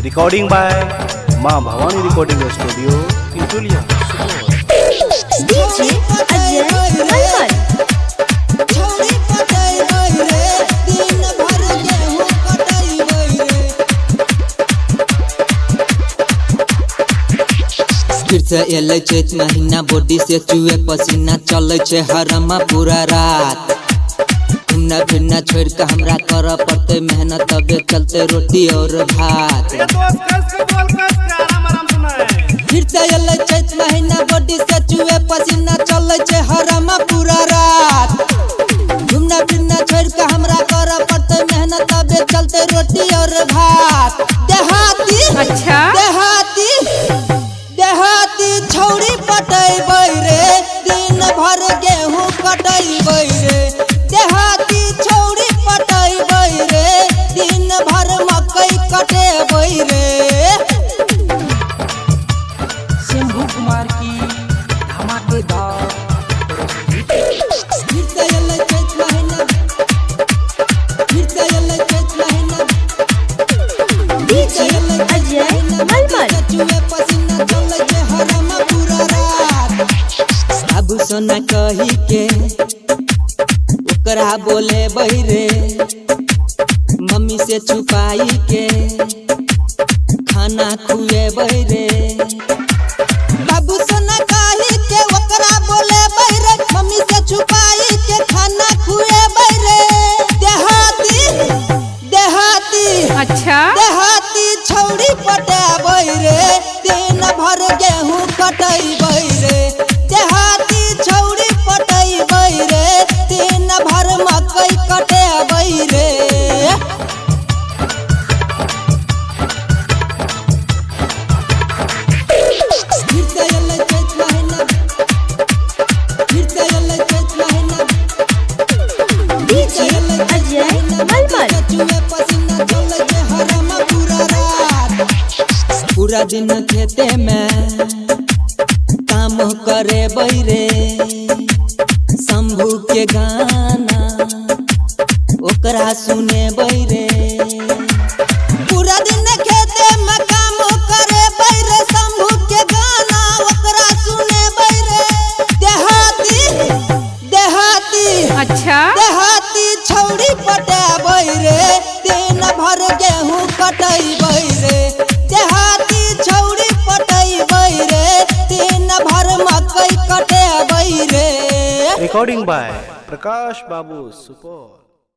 Recording by Maa Bhavani recording studio Intulia DJ Ajay Malmal. फिर से एले चैत महीना बॉडी से चुए पसीना चले छे हरमा पूरा रात। घूमना फिरना छोड़ के हमरा कर पड़ते मेहनत तबे चलते रोटी और भात। फिर से एले चैत महीना बॉडी से चुए पसीना चले छे हरमा पूरा रात। घूमना फिरना छोड़ के हमरा कर पड़ते मेहनत तबे चलते रोटी और भात। देहाती अच्छा देहाती छौड़ी पटैबै रे दिन भर गेहूं कटैबै रे। देहाती छौड़ी पटैबै रे दिन भर मकई कटेबै रे। शंभू कुमार की धमाकेदार फिर से एले चैत महीना डीजे अजय मलमल। चुए पसीना चले छे हरमा पूरा रात। बाबू सोना कही के ओकरा बोले बहिरे मम्मी से छुपाई के खाना खुए बहिरे। बाबू सोना कही के ओकरा बोले बहिरे मम्मी से छुपाई के खाना खुए बहिरे। देहाती अच्छा देहाती छौड़ी पटाबै रे दिन भर गेहूं कटैबै रे। देहाती छौड़ी पटैबै रे दिन भर मकई कटेबै रे। फिर से एले चैत महीना डीजे अजय मलमल। चुए पसीना चले छे हरमा पूरा रात। पूरा दिन खेते में काम करे बैरे शंभू के गाना ओकरा सुने बैरे। पूरा दिन खेते में काम करे बैरे शंभू के गाना ओकरा सुने बैरे। देहाती अच्छा देहाती छौड़ी पटाबै रे दिन भर गेहूं कटैबै रे। देहाती छौड़ी पटैबै रे दिन भर मकई कटेबै रे। Recording by Prakash Babu Supaul.